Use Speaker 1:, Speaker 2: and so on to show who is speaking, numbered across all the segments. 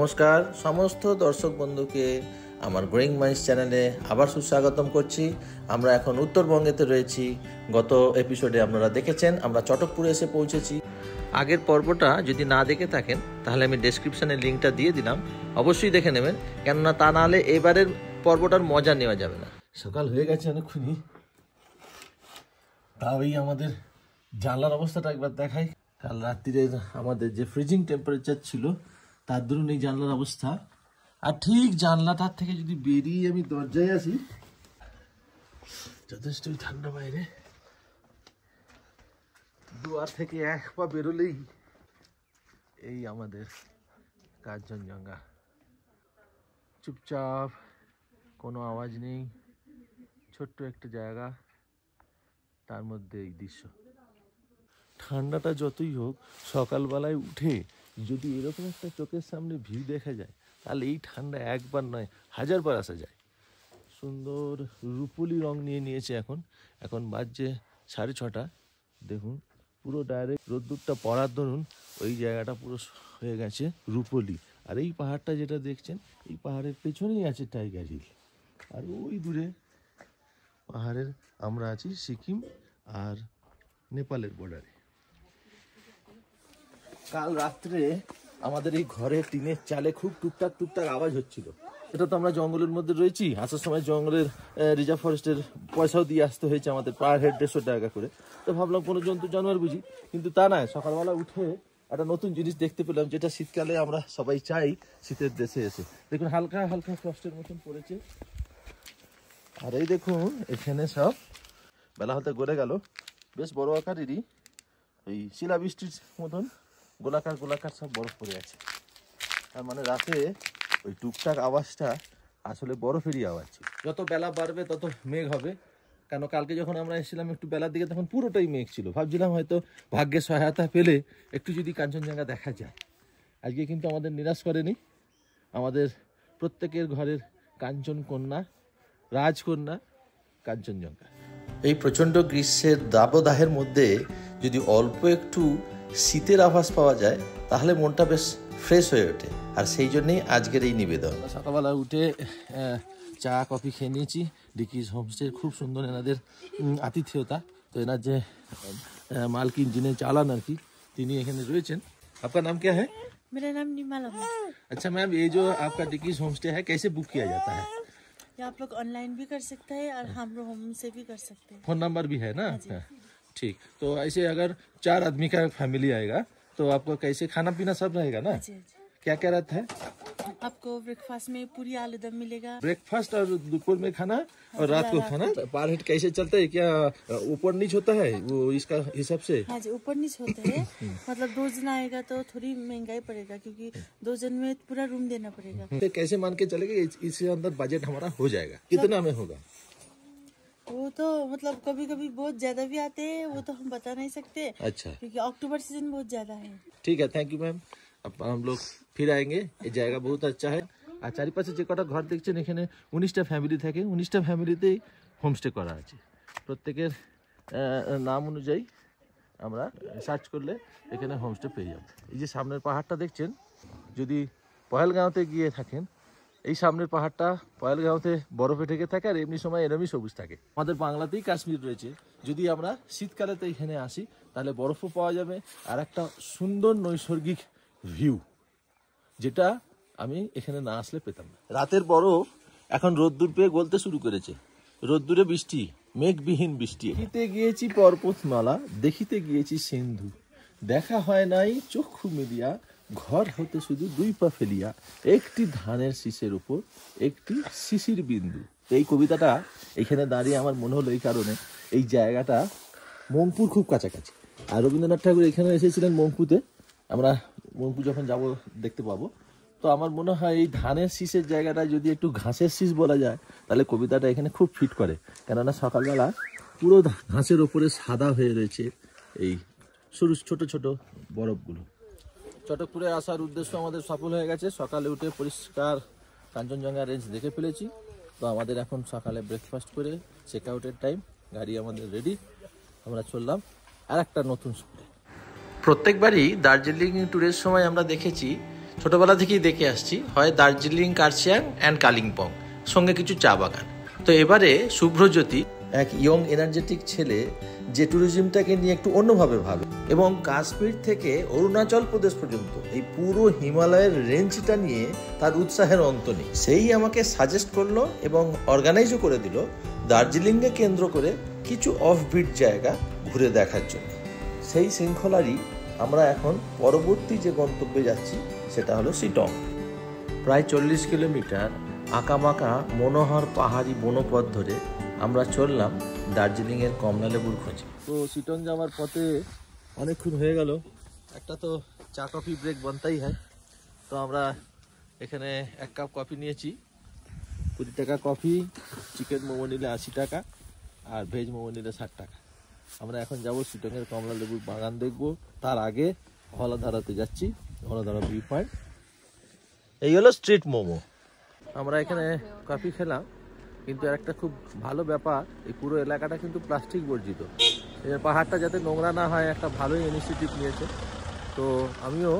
Speaker 1: নমস্কার সমস্ত দর্শক বন্ধুকে আমার গ্রোয়িং মাইন্ডস চ্যানেলে আবার সুস্বাগতম করছি। আমরা এখন উত্তরবঙ্গেতে রয়েছি। গত এপিসোডে আপনারা দেখেছেন আমরা চটকপুরে এসে পৌঁছেছি। আগের পর্বটা যদি না দেখে থাকেন তাহলে আমি ডেসক্রিপশনে লিঙ্কটা দিয়ে দিলাম, অবশ্যই দেখে নেবেন, কেননা তা নাহলে এবারের পর্বটার মজা নেওয়া যাবে না। সকাল হয়ে গেছে অনেকক্ষণই, তাও এই আমাদের জানলার অবস্থাটা একবার দেখাই। কাল রাত্রিরে আমাদের যে ফ্রিজিং টেম্পারেচার ছিল তার দরুন এই জানলার অবস্থা। আর ঠিক জানলাটার থেকে যদি বেরিয়ে আমি দরজায় আসি, যথেষ্টই ঠান্ডা বাইরে। দুয়ার থেকে এক পা বেরোলেই এই আমাদের কাঞ্চনজঙ্ঘা। চুপচাপ, কোনো আওয়াজ নেই, ছোট্ট একটা জায়গা, তার মধ্যে এই দৃশ্য। ঠান্ডাটা যতই হোক, সকালবেলায় উঠে যদি এরকম একটা চোখের সামনে ভিউ দেখা যায় তাহলে এই ঠান্ডা একবার নয় হাজারবার আসা যায়। সুন্দর রুপোলি রং নিয়ে নিয়েছে এখন বাজছে 6:30। দেখুন পুরো ডাইরেক্ট রোদ্দুরটা পড়ার দরুন ওই জায়গাটা পুরো হয়ে গেছে রুপোলি। আর এই পাহাড়টা যেটা দেখছেন, এই পাহাড়ের পেছনেই আছে টাইগার হিল। আর ওই দূরে পাহাড়ের আমরা আছি সিকিম আর নেপালের বর্ডারে। কাল রাত্রে আমাদের এই ঘরের টিনের চালে খুব টুকটাক আওয়াজ হচ্ছিল। এটা তো আমরা জঙ্গলের মধ্যে রয়েছি, আসার সময় জঙ্গলের রিজার্ভ ফরেস্টের পয়সাও দিয়ে আসতে হয়েছে আমাদের, পার হেড 150 টাকা করে। তো ভাবলাম কোনো জন্তু জানোয়ার বুঝি, কিন্তু তা নয়। সকালবেলা উঠে একটা নতুন জিনিস দেখতে পেলাম, যেটা শীতকালে আমরা সবাই চাই শীতের দেশে এসে। দেখুন হালকা হালকা ফ্রস্টের মতন পড়েছে। আর এই দেখুন এখানে সব বেলা হতে গড়ে গেল, বেশ বড় আকারেরই এই শিলাবৃষ্টির মতন গোলাকার সব বরফ পড়ে আছে। তার মানে রাতে ওই টুকটাক আওয়াজটা আসলে বরফেরই আওয়াজ ছিল। যত বেলা বাড়বে তত মেঘ হবে, কেন কালকে যখন আমরা এসেছিলাম একটু বেলার দিকে তখন পুরোটাই মেঘ ছিল। ভাবছিলাম হয়তো ভাগ্যের সহায়তা পেলে একটু যদি কাঞ্চনজঙ্ঘা দেখা যায়। আজকে কিন্তু আমাদের নিরাশ করেনি, আমাদের প্রত্যেকের ঘরের কাঞ্চন কন্যা, রাজকন্যা কাঞ্চনজঙ্ঘা। এই প্রচণ্ড গ্রীষ্মের দাবদাহের মধ্যে যদি অল্প একটু শীতের আভাস পাওয়া যায় তাহলে মনটা বেশ ফ্রেশ হয়ে ওঠে। আর সেই জন্যেই আজকের এই নিবেদন। সকালবেলা উঠে চা কফি খেয়ে নিয়েছি। ডিকিজ হোমস্টে খুব সুন্দর এনাদের আতিথেয়তা। তো এনার যে মালকিন, যিনি চালান আর কি, তিনি এখানে রয়েছেন। আপনার নাম क्या है?
Speaker 2: मेरा नाम निमाला है।
Speaker 1: अच्छा मैम, ये जो आपका डिकीज होमस्टे है कैसे बुक किया जाता है?
Speaker 2: आप लोग ऑनलाइन भी कर सकते हैं और हम लोग होम से भी कर सकते हैं।
Speaker 1: फोन नंबर भी है ना? ठीक। तो ऐसे अगर 4 आदमी का फैमिली आएगा तो आपको कैसे खाना पीना सब रहेगा ना? क्या क्या रहता है?
Speaker 2: आपको ब्रेकफास्ट में पूरी आलूदम मिलेगा,
Speaker 1: ब्रेकफास्ट और दोपहर में खाना और रात को खाना। पर हेड कैसे चलता है? क्या ऊपर नीच होता है वो इसका हिसाब से?
Speaker 2: हाँ जी, ऊपर नीच होता है। मतलब 2 जन आएगा तो थोड़ी महंगाई पड़ेगा, क्योंकि 2 जन में पूरा रूम देना पड़ेगा।
Speaker 1: तो कैसे मान के चलेगा इसके अंदर बजट हमारा हो जाएगा? कितना में होगा?
Speaker 2: वो तो मतलब कभी कभी बहुत ज्यादा भी आते हैं, वो तो हम बता नहीं सकते।
Speaker 1: अच्छा,
Speaker 2: क्योंकि अक्टूबर सीजन बहुत ज्यादा है।
Speaker 1: ठीक है, थैंक यू मैम। अब हम लोग फिर आएंगे। ये জায়গা बहुत अच्छा है। আর চারিপাশে যে কটা ঘর দেখছেন, এখানে 19টা ফ্যামিলি থাকে। 19টা ফ্যামিলিতেই হোমস্টে করা আছে। প্রত্যেকের নাম অনুযায়ী আমরা সার্চ করলে এখানে হোমস্টে পেয়ে যাব। এই যে সামনের পাহাড়টা দেখছেন, যদি পহেলগাঁওতে গিয়ে থাকেন, এই সামনের পাহাড়টা পহেলগাঁওতে বরফে ঢেকে থাকে, আর এমনি সময় এরমই সবুজ থাকে। আমাদের বাংলাতেই কাশ্মীর রয়েছে। যদি আমরা শীতকালেতে এখানে আসি তাহলে বরফও পাওয়া যাবে, আর একটা সুন্দর নৈসর্গিক ভিউ, যেটা আমি এখানে না আসলে পেতাম না। রাতের বরফ এখন রোদ্দুর পেয়ে গলতে শুরু করেছে। রোদ্দুরে বৃষ্টি, মেঘবিহীন বৃষ্টি। দেখিতে গিয়েছি পর্বতমালা, দেখিতে গিয়েছি সিন্ধু, দেখা হয় নাই চক্ষু মিলিয়া, ঘর হতে শুধু 2 পা ফেলিয়া, একটি ধানের শীষের উপর একটি শিশির বিন্দু। এই কবিতাটা এখানে দাঁড়িয়ে আমার মনে হলো এই কারণে, এই জায়গাটা মংপুর খুব কাছাকাছি। আর রবীন্দ্রনাথ ঠাকুর এখানে এসেছিলেন মংপুতে। আমরা মংপু যখন যাব দেখতে পাবো। তো আমার মনে হয় এই ধানের শীষের জায়গাটা যদি একটু ঘাসের শীষ বলা যায় তাহলে কবিতাটা এখানে খুব ফিট করে। কেননা সকালবেলা পুরো ঘাসের ওপরে সাদা হয়ে রয়েছে এই সরু ছোট ছোট বরফগুলো। চটকপুরে আসার উদ্দেশ্য আমাদের সফল হয়ে গেছে। সকালে উঠে পরিষ্কার কাঞ্চনজঙ্ঘা রেঞ্জ দেখে ফেলেছি। তো আমাদের এখন সকালে ব্রেকফাস্ট করে চেক আউটের টাইম, গাড়ি আমাদের রেডি, আমরা চললাম আর একটা নতুন স্পটে। প্রত্যেকবারই দার্জিলিং ট্যুরের সময় আমরা দেখেছি ছোটবেলা থেকেই দেখে আসছি, হয় দার্জিলিং, কার্শিয়াং অ্যান্ড কালিম্পং, সঙ্গে কিছু চা বাগান। তো এবারে শুভ্রজ্যোতি, এক ইয়ং এনার্জেটিক ছেলে যে ট্যুরিজমটাকে নিয়ে একটু অন্যভাবে ভাবে এবং কাশ্মীর থেকে অরুণাচল প্রদেশ পর্যন্ত এই পুরো হিমালয়ের রেঞ্জটা নিয়ে তার উৎসাহের অন্ত নেই। সেই আমাকে সাজেস্ট করলো এবং অর্গানাইজও করে দিল দার্জিলিংকে কেন্দ্র করে কিছু অফবিট জায়গা ঘুরে দেখার জন্য। সেই শৃঙ্খলারই আমরা এখন পরবর্তী যে গন্তব্যে যাচ্ছি সেটা হলো শিটং। প্রায় 40 কিলোমিটার আঁকাবাঁকা মনোহর পাহাড়ি বনপথ ধরে আমরা চললাম দার্জিলিংয়ের কমলালেবুর খোঁজে। তো শিটং যাওয়ার পথে অনেকক্ষণ হয়ে গেল, একটা তো চা কফি ব্রেক বানতেই হয়। তো আমরা এখানে 1 কাপ কফি নিয়েছি, 20 টাকা কফি, চিকেন মোমো নিলে 80 টাকা আর ভেজ মোমো নিলে 60 টাকা। আমরা এখন যাব শিটংয়ের কমলালেবুর বাগান দেখব। তার আগে হলধারাতে যাচ্ছি, হলধারা ভিউ পয়েন্ট। এই হলো স্ট্রিট মোমো। আমরা এখানে কফি খেলাম, কিন্তু একটা খুব ভালো ব্যাপার, এই পুরো এলাকাটা কিন্তু প্লাস্টিক বর্জিত। এই পাহাড়টা যাতে নোংরা না হয় একটা ভালোই ইনিশিয়েটিভ নিয়েছে। তো আমিও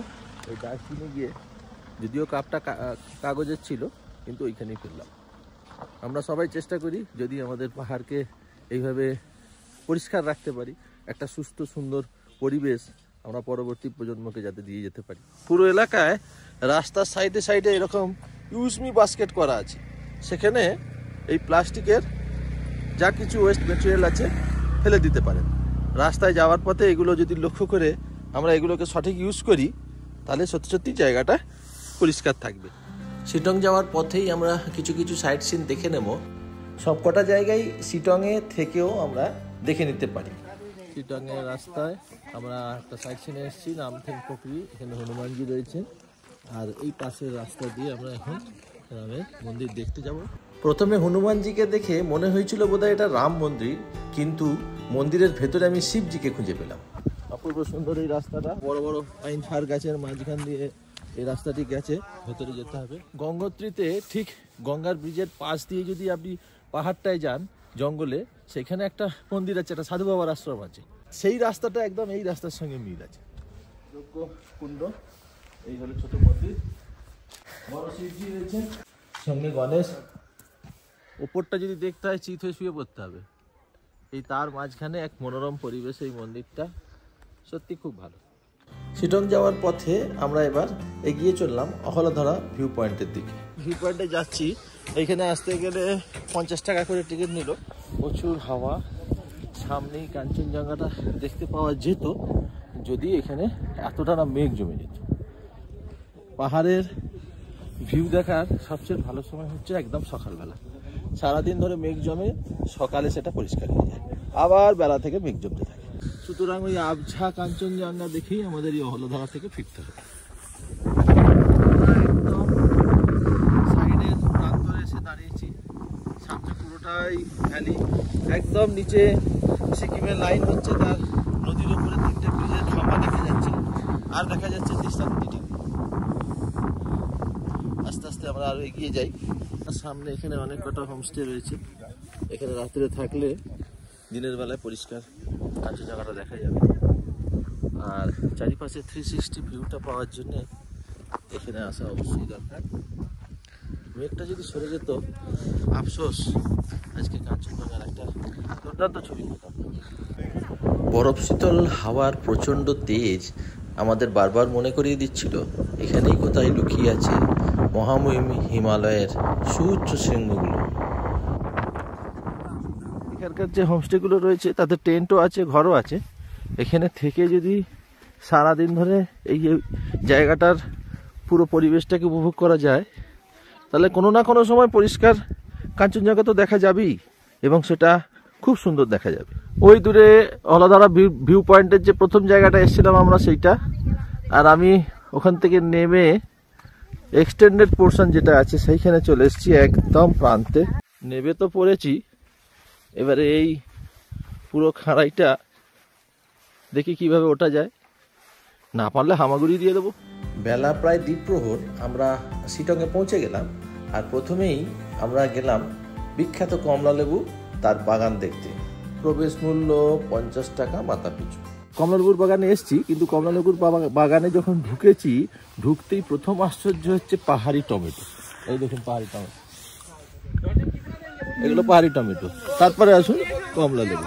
Speaker 1: ওই ডাস্টবিনে গিয়ে, যদিও কাপটা কাগজের ছিল, কিন্তু ওইখানেই ফেললাম। আমরা সবাই চেষ্টা করি যদি আমাদের পাহাড়কে এইভাবে পরিষ্কার রাখতে পারি, একটা সুস্থ সুন্দর পরিবেশ আমরা পরবর্তী প্রজন্মকে যাতে দিয়ে যেতে পারি। পুরো এলাকায় রাস্তার সাইডে সাইডে এরকম ইউজমি বাস্কেট করা আছে, সেখানে এই প্লাস্টিকের যা কিছু ওয়েস্ট ম্যাটেরিয়াল আছে ফেলে দিতে পারেন। রাস্তায় যাওয়ার পথে এগুলো যদি লক্ষ্য করে আমরা এগুলোকে সঠিক ইউজ করি, তাহলে সত্যি সত্যি জায়গাটা পরিষ্কার থাকবে। শিটং যাওয়ার পথেই আমরা কিছু কিছু সাইট সিন দেখে নেব। সবকটা জায়গায় শিটংয়ে থেকেও আমরা দেখে নিতে পারি। শিটংয়ের রাস্তায় আমরা একটা সাইট সিনে এসেছি, নামথেং পুকুরি, এখানে হনুমানজি রয়েছে। আর এই পাশের রাস্তা দিয়ে আমরা এখন রামের মন্দির দেখতে যাব। প্রথমে হনুমানজিকে দেখে মনে হয়েছিল বোধহয় এটা রাম মন্দির, কিন্তু মন্দিরের ভেতরে আমি শিবজিকে খুঁজে পেলাম। অপূর্ব সুন্দর এই রাস্তাটা, বড় বড় পাইন ফার গাছের মাঝখান দিয়ে এই রাস্তাটি গেছে, ভেতরে যেতে হবে। গঙ্গোত্রীতে ঠিক গঙ্গার ব্রিজের পাশ দিয়ে যদি আপনি পাহাড়টায় যান জঙ্গলে, সেখানে একটা মন্দির আছে, একটা সাধু বাবার আশ্রম আছে। সেই রাস্তাটা একদম এই রাস্তার সঙ্গে মিল আছে। যজ্ঞ কুণ্ড, এই হলো ছোট মন্দির, বড় শিবজি রয়েছে, সঙ্গে গণেশ। ওপরটা যদি দেখতে হয় চিত হয়ে শুয়ে পড়তে হবে। এই তার মাঝখানে এক মনোরম পরিবেশ এই মন্দিরটা, সত্যি খুব ভালো। শিটং যাওয়ার পথে আমরা এবার এগিয়ে চললাম হলধারা ভিউ পয়েন্টের দিকে। ভিউ পয়েন্টে যাচ্ছি, এইখানে আসতে গেলে 50 টাকা করে টিকিট নিল। প্রচুর হাওয়া, সামনেই কাঞ্চনজঙ্ঘাটা দেখতে পাওয়া যেত যদি এখানে এতটা না মেঘ জমে যেত। পাহাড়ের ভিউ দেখার সবচেয়ে ভালো সময় হচ্ছে একদম সকালবেলা। সারাদিন ধরে মেঘ জমে, সকালে সেটা পরিষ্কার হয়ে যায়, আবার বেলা থেকে মেঘ জমতে থাকে। সুতরাং ওই আবছা কাঞ্চনজঙ্ঘা দেখেই আমাদের এই হলধারা থেকে ফিরতে হবে। একদম সাইডের প্রান্তরে এসে দাঁড়িয়েছি, সামনে পুরোটাই ভ্যালি, একদম নিচে সিকিমের লাইন হচ্ছে, তার নদীর উপরে 3টে ব্রিজের খাম্বা দেখা যাচ্ছে, আর দেখা যাচ্ছে তিস্তা নদীটি। আস্তে আস্তে আমরা আরো এগিয়ে যাই। সামনে এখানে অনেক কটা হোমস্টে রয়েছে, এখানে রাত্রে থাকলে দিনের বেলায় পরিষ্কার কাঞ্চনজঙ্ঘাটা দেখা যাবে। আর চারিপাশে 360 ভিউটা পাওয়ার জন্য এখানে আসা অবশ্যই দরকার। মেঘটা যদি সরে যেত, আফসোস, আজকে কাঞ্চনজঙ্ঘার একটা দুর্দান্ত ছবি পেতাম। বরফ শীতল হাওয়ার প্রচণ্ড তেজ আমাদের বারবার মনে করিয়ে দিচ্ছিল এখানেই কোথায় লুকিয়ে আছে মহামহিমী হিমালয়ের সুউচ্চ শৃঙ্গগুলো। এখানকার যে হোমস্টেগুলো রয়েছে তাতে টেন্টও আছে, ঘরও আছে। এখানে থেকে যদি সারাদিন ধরে এই জায়গাটার পুরো পরিবেশটাকে উপভোগ করা যায়, তাহলে কোনো না কোনো সময় পরিষ্কার কাঞ্চনজঙ্ঘা তো দেখা যাবেই, এবং সেটা খুব সুন্দর দেখা যাবে। ওই দূরে হলধারা ভিউ পয়েন্টের যে প্রথম জায়গাটা এসেছিলাম আমরা, সেইটা। আর আমি ওখান থেকে নেমে এক্সটেন্ডেড পোর্শন যেটা আছে সেইখানে চলে এসেছি, একদম প্রান্তে। নেমে তো পড়েছি, এবারে এই পুরো খাড়াইটা দেখি কিভাবে ওঠা যায়, না পারলে হামাগুড়ি দিয়ে দেবো। বেলা প্রায় দ্বিপ্রহর, আমরা শিটংয়ে পৌঁছে গেলাম। আর প্রথমেই আমরা গেলাম বিখ্যাত কমলালেবু তার বাগান দেখতে। প্রবেশ মূল্য 50 টাকা মাথা পিছু। কমলালেবুর বাগানে এসেছি, কিন্তু কমলালেবুর বাগানে যখন ঢুকেছি, ঢুকতেই প্রথম আশ্চর্য হচ্ছে পাহাড়ি টমেটো। এই দেখুন পাহাড়ি টমেটো, এগুলো পাহাড়ি টমেটো। তারপরে আসুন কমলালেবু,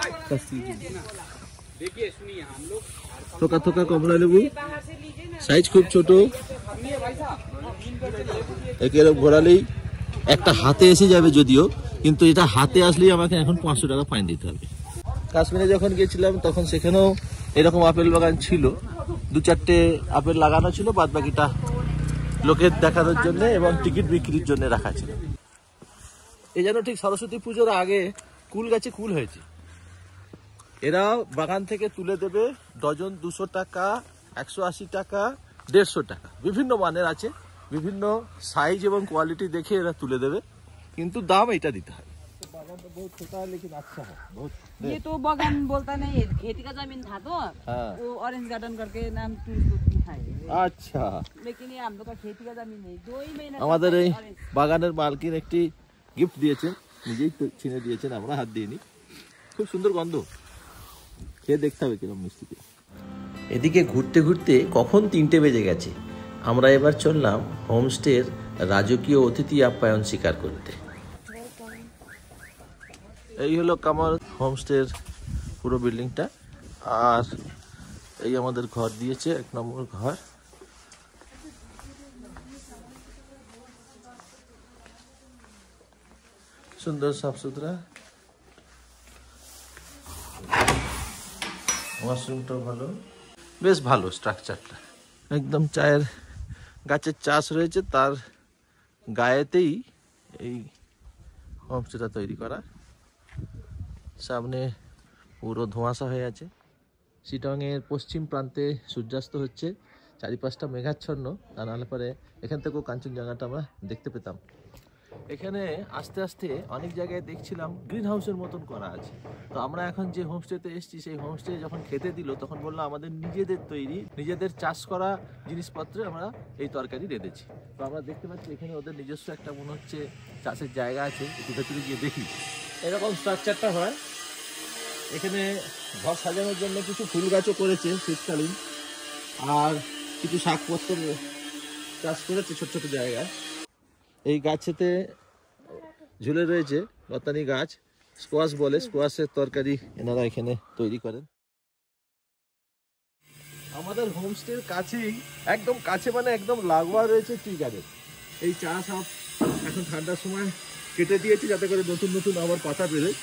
Speaker 1: থোকা থোকা কমলালেবু, সাইজ খুব ছোট। একে ঘোরালেই একটা হাতে এসে যাবে যদিও, কিন্তু এটা হাতে আসলেই আমাকে এখন 500 টাকা ফাইন দিতে হবে। কাশ্মীরে যখন গিয়েছিলাম তখন সেখানেও এরকম আপেল বাগান ছিল, 2-4টে আপেল লাগানো ছিল, বাদ বাকিটা লোকের দেখানোর জন্য এবং টিকিট বিক্রির জন্য রাখা ছিল। এই যেন ঠিক সরস্বতী পুজোর আগে কুল গাছে কুল হয়েছে। এরা বাগান থেকে তুলে দেবে ডজন 200 টাকা, 180 টাকা, 150 টাকা, বিভিন্ন মানের আছে, বিভিন্ন সাইজ এবং কোয়ালিটি দেখে এরা তুলে দেবে, কিন্তু দাম এটা দিতে হবে। बागान तो बहुत छोटा है लेकिन अच्छा है बहुत।
Speaker 3: ये तो बागान बोलता नहीं है, खेती का जमीन था तो वो ऑरेंज गार्डन करके नाम है।
Speaker 1: अच्छा,
Speaker 3: लेकिन ये हम लोग का खेती का जमीन है। 2 ही महीना
Speaker 1: আমাদের এই বাগানের মালকিন একটি গিফট দিয়েছেন, নিজেই ছিনে দিয়েছেন, আমরা হাত দিইনি। খুব সুন্দর গন্ধ, খেয়ে দেখতে হবে কিরকম মিষ্টি।
Speaker 4: এদিকে ঘুরতে ঘুরতে কখন 3টে বেজে গেছে। আমরা এবার চললাম হোমস্টের রাজকীয় অতিথি আপ্যায়ন শিকার করতে।
Speaker 1: এই হলো কামাল হোমস্টের পুরো বিল্ডিংটা, আর এই আমাদের ঘর দিয়েছে, 1 নম্বর ঘর। সুন্দর সাফ সুতরা, ওয়াশরুমটাও ভালো, বেশ ভালো স্ট্রাকচারটা। একদম চায়ের গাছের চাষ রয়েছে, তার গায়েতেই এই হোমস্টেটা তৈরি করা। সামনে পুরো ধোঁয়াশা হয়ে আছে। শিটংয়ের পশ্চিম প্রান্তে সূর্যাস্ত হচ্ছে, চারিপাশটা মেঘাচ্ছন্ন, তা নাহলে পরে এখান থেকেও কাঞ্চনজঙ্ঘাটা আমরা দেখতে পেতাম। এখানে আস্তে আস্তে অনেক জায়গায় দেখছিলাম গ্রিন হাউসের মতন করা আছে। তো আমরা এখন যে হোমস্টেতে এসেছি, সেই হোমস্টে যখন খেতে দিল তখন বললো আমাদের নিজেদের তৈরি, নিজেদের চাষ করা জিনিসপত্রে আমরা এই তরকারি রেঁধেছি। তো আমরা দেখতে পাচ্ছি এখানে ওদের নিজস্ব একটা মনে হচ্ছে চাষের জায়গা আছে, একটু ভেতরে গিয়ে দেখি। এরকম স্ট্রাকচারটা হয়। এখানে ঘর সাজানোর জন্য কিছু ফুল গাছও করেছে শীতকালীন, আর কিছু শাকপত্র চাষ করেছে ছোট ছোট জায়গায়। এই গাছেতে ঝুলে রয়েছে লতানি গাছ, স্কোয়াশ বলে, স্কোয়াশের তরকারি এনারা এখানে তৈরি করেন। আমাদের হোমস্টের কাছেই, একদম কাছে মানে একদম লাগোয়া রয়েছে টি গার্ডেন। এই চা সব এখন ঠান্ডার সময় কেটে দিয়েছি যাতে করে নতুন নতুন আবার পাতা বেরোয়,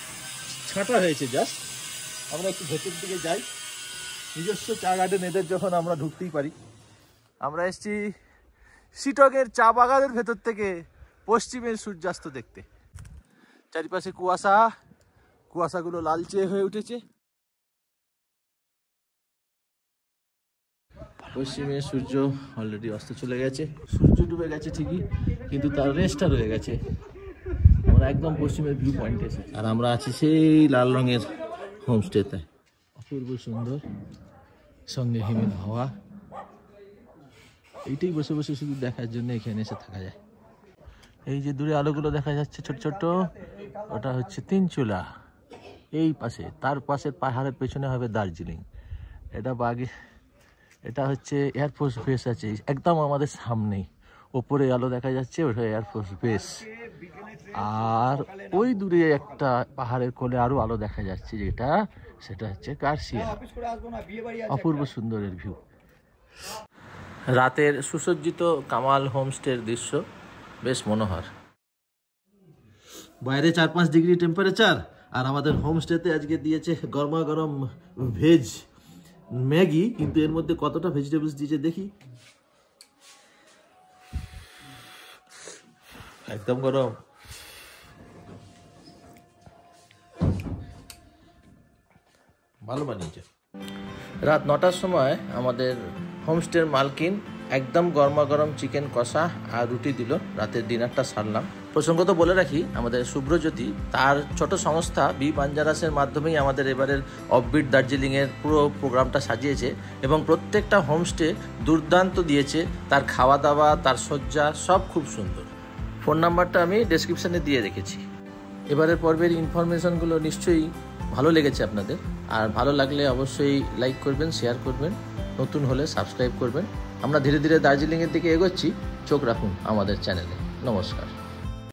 Speaker 1: ছাঁটা হয়েছে জাস্ট। আমরা একটু ভেতর দিকে যাই, নিজস্ব চা গার্ডেন এদের যখন আমরা ঢুকতেই পারি। আমরা এসেছি শিটংয়ের চা বাগানের ভেতর থেকে পশ্চিমের সূর্যাস্ত দেখতে। চারিপাশে কুয়াশা, কুয়াশাগুলো লালচে হয়ে উঠেছে। পশ্চিমে সূর্য অলরেডি অস্ত চলে গেছে, সূর্য ডুবে গেছে ঠিকই, কিন্তু তার রেস্টটা রয়ে গেছে। আমরা একদম পশ্চিমের ভিউ পয়েন্টে এসেছি, আর আমরা আছি সেই লাল রঙের হোমস্টেতে। অপূর্ব সুন্দর, সঙ্গে হিমেল হাওয়া। এইটাই বসে বসে শুধু দেখার জন্য এখানে এসে থাকা যায়। এই যে দূরে আলোগুলো দেখা যাচ্ছে ছোট ছোট, ওটা হচ্ছে তিনচুলা। এই পাশে, তার পাশের পাহাড়ের পেছনে হবে দার্জিলিং। এটা হচ্ছে এয়ারফোর্স বেস আছে একদম আমাদের সামনেই। ওপরে আলো দেখা যাচ্ছে, ওটা এয়ারফোর্স বেস। আর ওই দূরে একটা পাহাড়ের কোলে আরো আলো দেখা যাচ্ছে, সেটা হচ্ছে গার্সিয়া। অপূর্ব সুন্দরের ভিউ। রাতের সুসজ্জিত কামাল হোমস্টের দৃশ্য বেশ মনোহর। বাইরে 4-5 ডিগ্রি টেম্পারেচার, আর আমাদের হোমস্টেতে আজকে দিয়েছে গরমা গরম ভেজ ম্যাগি। কিন্তু এর মধ্যে কতটা ভেজিটেবলস দিয়েছে দেখি। একদম গরম। ভালো বানিয়েছে। রাত 9টার সময় আমাদের হোমস্টের মালকিন একদম গরমা গরম চিকেন কষা আর রুটি দিল। রাতের ডিনারটা সারলাম। প্রসঙ্গত বলে রাখি, আমাদের শুভ্রজ্যোতি তার ছোট সংস্থা বি বাঞ্জারাসের মাধ্যমেই আমাদের এবারের অফবিট দার্জিলিংয়ের পুরো প্রোগ্রামটা সাজিয়েছে, এবং প্রত্যেকটা হোমস্টে দুর্দান্ত দিয়েছে। তার খাওয়া দাওয়া, তার সজ্জা সব খুব সুন্দর। ফোন নাম্বারটা আমি ডেসক্রিপশানে দিয়ে রেখেছি।
Speaker 4: এবারের পর্বের ইনফরমেশনগুলো নিশ্চয়ই ভালো লেগেছে আপনাদের, আর ভালো লাগলে অবশ্যই লাইক করবেন, শেয়ার করবেন, নতুন হলে সাবস্ক্রাইব করবেন। আমরা ধীরে ধীরে দার্জিলিংয়ের দিকে এগোচ্ছি, চোখ রাখুন আমাদের চ্যানেলে। নমস্কার।